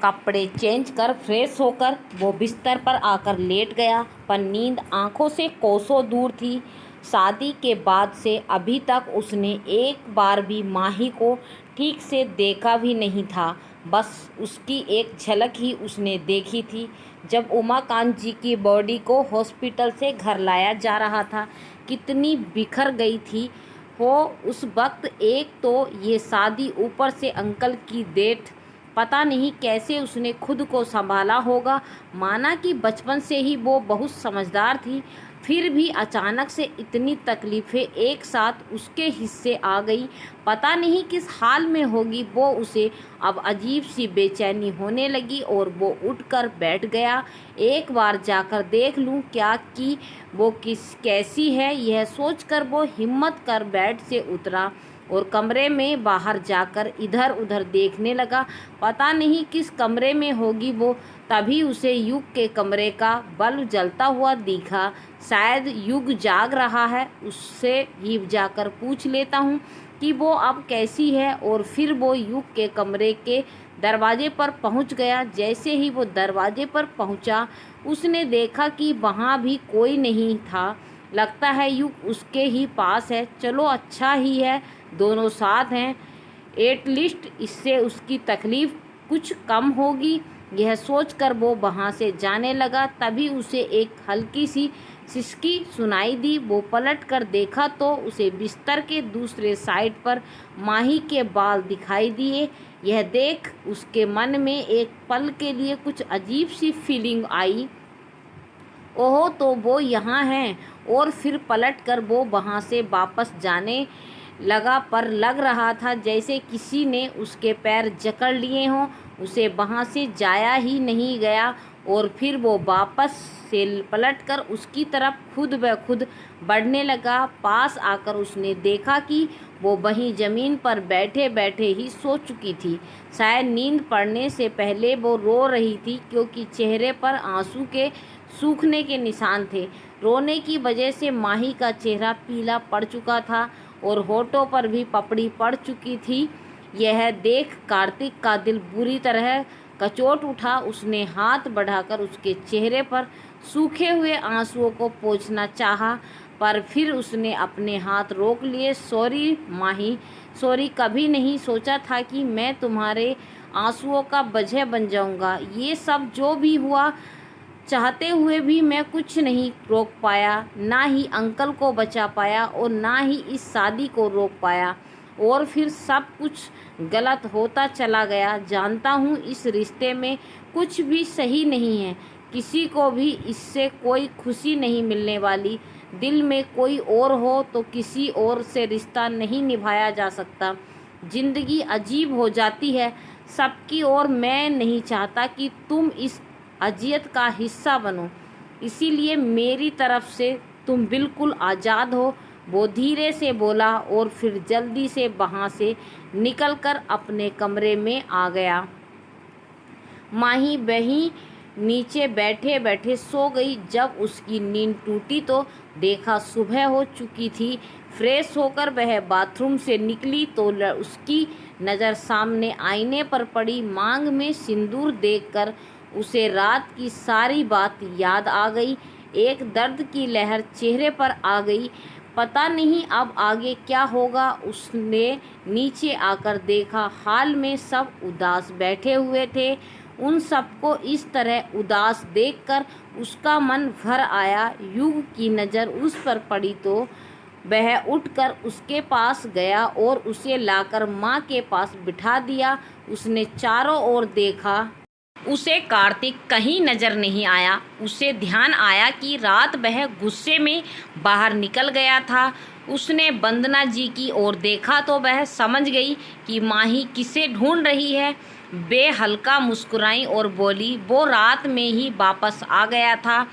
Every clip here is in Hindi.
कपड़े चेंज कर फ्रेश होकर वो बिस्तर पर आकर लेट गया, पर नींद आंखों से कोसों दूर थी। शादी के बाद से अभी तक उसने एक बार भी माही को ठीक से देखा भी नहीं था। बस उसकी एक झलक ही उसने देखी थी जब उमाकांत जी की बॉडी को हॉस्पिटल से घर लाया जा रहा था। कितनी बिखर गई थी वो उस वक्त। एक तो ये शादी, ऊपर से अंकल की डेथ। पता नहीं कैसे उसने खुद को संभाला होगा। माना कि बचपन से ही वो बहुत समझदार थी, फिर भी अचानक से इतनी तकलीफ़ें एक साथ उसके हिस्से आ गई। पता नहीं किस हाल में होगी वो। उसे अब अजीब सी बेचैनी होने लगी और वो उठकर बैठ गया। एक बार जाकर देख लूं क्या कि वो कैसी है। यह सोचकर वो हिम्मत कर बेड से उतरा और कमरे में बाहर जाकर इधर उधर देखने लगा। पता नहीं किस कमरे में होगी वो। तभी उसे युग के कमरे का बल्ब जलता हुआ दिखा। शायद युग जाग रहा है, उससे ही जाकर पूछ लेता हूँ कि वो अब कैसी है। और फिर वो युग के कमरे के दरवाजे पर पहुँच गया। जैसे ही वो दरवाजे पर पहुँचा उसने देखा कि वहाँ भी कोई नहीं था। लगता है युग उसके ही पास है। चलो अच्छा ही है दोनों साथ हैं, एटलीस्ट इससे उसकी तकलीफ़ कुछ कम होगी। यह सोचकर वो वहाँ से जाने लगा। तभी उसे एक हल्की सी सिसकी सुनाई दी। वो पलट कर देखा तो उसे बिस्तर के दूसरे साइड पर माही के बाल दिखाई दिए। यह देख उसके मन में एक पल के लिए कुछ अजीब सी फीलिंग आई। ओहो, तो वो यहाँ हैं। और फिर पलट कर वो वहाँ से वापस जाने लगा, पर लग रहा था जैसे किसी ने उसके पैर जकड़ लिए हों। उसे वहाँ से जाया ही नहीं गया। और फिर वो वापस से पलटकर उसकी तरफ खुद ब खुद बढ़ने लगा। पास आकर उसने देखा कि वो वहीं ज़मीन पर बैठे बैठे ही सो चुकी थी। शायद नींद पड़ने से पहले वो रो रही थी, क्योंकि चेहरे पर आंसू के सूखने के निशान थे। रोने की वजह से माही का चेहरा पीला पड़ चुका था और होठों पर भी पपड़ी पड़ चुकी थी। यह देख कार्तिक का दिल बुरी तरह कचोट उठा। उसने हाथ बढ़ाकर उसके चेहरे पर सूखे हुए आंसुओं को पोंछना चाहा, पर फिर उसने अपने हाथ रोक लिए। सॉरी माही, सॉरी। कभी नहीं सोचा था कि मैं तुम्हारे आंसुओं का वजह बन जाऊंगा। ये सब जो भी हुआ, चाहते हुए भी मैं कुछ नहीं रोक पाया। ना ही अंकल को बचा पाया और ना ही इस शादी को रोक पाया। और फिर सब कुछ गलत होता चला गया। जानता हूँ इस रिश्ते में कुछ भी सही नहीं है। किसी को भी इससे कोई खुशी नहीं मिलने वाली। दिल में कोई और हो तो किसी और से रिश्ता नहीं निभाया जा सकता। ज़िंदगी अजीब हो जाती है सबकी। और मैं नहीं चाहता कि तुम इस अजियत का हिस्सा बनो। इसीलिए मेरी तरफ से तुम बिल्कुल आज़ाद हो। वो धीरे से बोला और फिर जल्दी से वहाँ से निकलकर अपने कमरे में आ गया। माही वहीं नीचे बैठे बैठे सो गई। जब उसकी नींद टूटी तो देखा सुबह हो चुकी थी। फ्रेश होकर वह बाथरूम से निकली तो उसकी नज़र सामने आईने पर पड़ी। मांग में सिंदूर देखकर उसे रात की सारी बात याद आ गई। एक दर्द की लहर चेहरे पर आ गई। पता नहीं अब आगे क्या होगा। उसने नीचे आकर देखा हाल में सब उदास बैठे हुए थे। उन सबको इस तरह उदास देखकर उसका मन भर आया। युग की नज़र उस पर पड़ी तो वह उठकर उसके पास गया और उसे लाकर माँ के पास बिठा दिया। उसने चारों ओर देखा। उसे कार्तिक कहीं नज़र नहीं आया। उसे ध्यान आया कि रात वह गुस्से में बाहर निकल गया था। उसने वंदना जी की ओर देखा तो वह समझ गई कि माही किसे ढूंढ रही है। वे हल्का मुस्कुराई और बोली, वो रात में ही वापस आ गया था,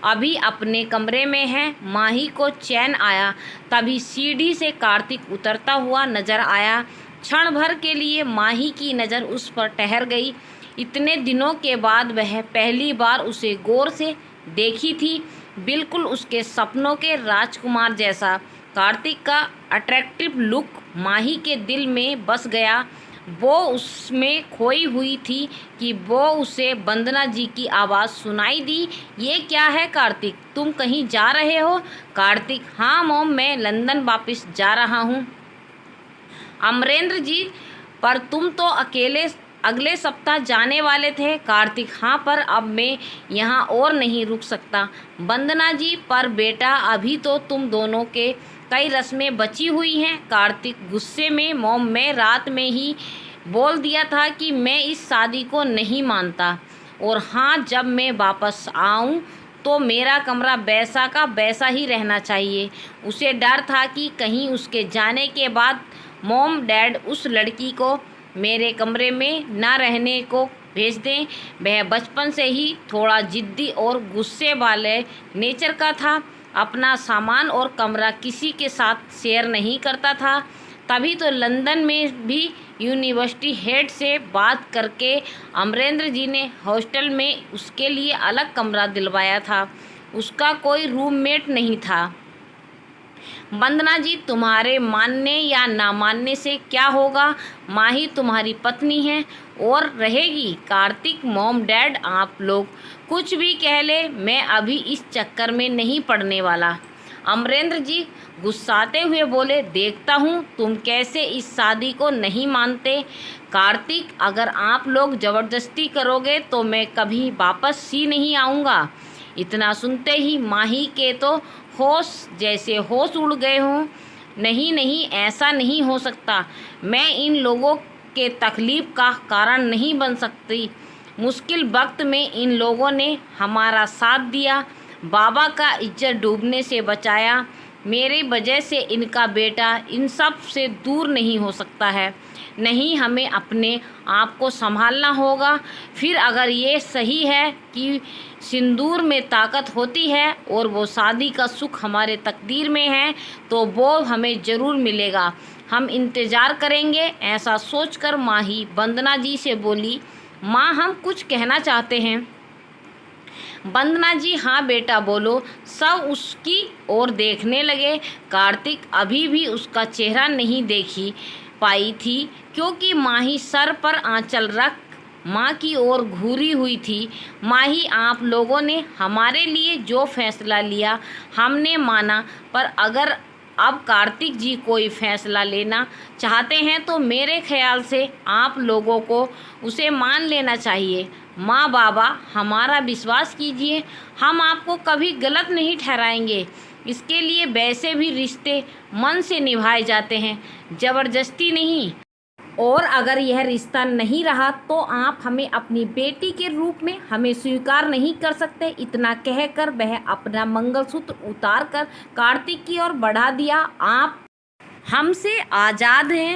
अभी अपने कमरे में है। माही को चैन आया। तभी सीढ़ी से कार्तिक उतरता हुआ नजर आया। क्षण भर के लिए माही की नज़र उस पर ठहर गई। इतने दिनों के बाद वह पहली बार उसे गौर से देखी थी, बिल्कुल उसके सपनों के राजकुमार जैसा। कार्तिक का अट्रैक्टिव लुक माही के दिल में बस गया। वो उसमें खोई हुई थी कि वो उसे वंदना जी की आवाज़ सुनाई दी। ये क्या है कार्तिक, तुम कहीं जा रहे हो? कार्तिक, हाँ मॉम, मैं लंदन वापस जा रहा हूँ। अमरेंद्र जी, पर तुम तो अकेले अगले सप्ताह जाने वाले थे। कार्तिक, हाँ, पर अब मैं यहाँ और नहीं रुक सकता। वंदना जी, पर बेटा अभी तो तुम दोनों के कई रस्में बची हुई हैं। कार्तिक गुस्से में, मॉम, मैं रात में ही बोल दिया था कि मैं इस शादी को नहीं मानता। और हाँ, जब मैं वापस आऊँ तो मेरा कमरा वैसा का वैसा ही रहना चाहिए। उसे डर था कि कहीं उसके जाने के बाद मॉम डैड उस लड़की को मेरे कमरे में ना रहने को भेज दें। वह बचपन से ही थोड़ा जिद्दी और गुस्से वाले नेचर का था। अपना सामान और कमरा किसी के साथ शेयर नहीं करता था। तभी तो लंदन में भी यूनिवर्सिटी हेड से बात करके अमरेंद्र जी ने हॉस्टल में उसके लिए अलग कमरा दिलवाया था। उसका कोई रूममेट नहीं था। वंदना जी, तुम्हारे मानने या ना मानने से क्या होगा? माही तुम्हारी पत्नी है और रहेगी। कार्तिक, मॉम डैड, आप लोग कुछ भी कह ले, मैं अभी इस चक्कर में नहीं पड़ने वाला। अमरेंद्र जी गुस्साते हुए बोले, देखता हूँ तुम कैसे इस शादी को नहीं मानते। कार्तिक, अगर आप लोग ज़बरदस्ती करोगे तो मैं कभी वापस ही नहीं आऊँगा। इतना सुनते ही माही के तो होश जैसे होश उड़ गए हों। नहीं नहीं, ऐसा नहीं हो सकता। मैं इन लोगों के तकलीफ़ का कारण नहीं बन सकती। मुश्किल वक्त में इन लोगों ने हमारा साथ दिया, बाबा का इज्जत डूबने से बचाया। मेरी वजह से इनका बेटा इन सब से दूर नहीं हो सकता है। नहीं, हमें अपने आप को संभालना होगा। फिर अगर ये सही है कि सिंदूर में ताकत होती है और वो शादी का सुख हमारे तकदीर में है, तो वो हमें ज़रूर मिलेगा। हम इंतज़ार करेंगे। ऐसा सोचकर माही वंदना जी से बोली, माँ, हम कुछ कहना चाहते हैं। वंदना जी, हाँ बेटा बोलो। सब उसकी ओर देखने लगे। कार्तिक अभी भी उसका चेहरा नहीं देखी पाई थी, क्योंकि माही सर पर आंचल रख माँ की ओर घूरी हुई थी। माही, आप लोगों ने हमारे लिए जो फैसला लिया हमने माना, पर अगर अब कार्तिक जी कोई फैसला लेना चाहते हैं तो मेरे ख्याल से आप लोगों को उसे मान लेना चाहिए। माँ बाबा, हमारा विश्वास कीजिए, हम आपको कभी गलत नहीं ठहराएंगे। इसके लिए वैसे भी रिश्ते मन से निभाए जाते हैं, ज़बरदस्ती नहीं। और अगर यह रिश्ता नहीं रहा तो आप हमें अपनी बेटी के रूप में हमें स्वीकार नहीं कर सकते। इतना कहकर वह अपना मंगलसूत्र उतार कर कार्तिक की ओर बढ़ा दिया। आप हमसे आज़ाद हैं।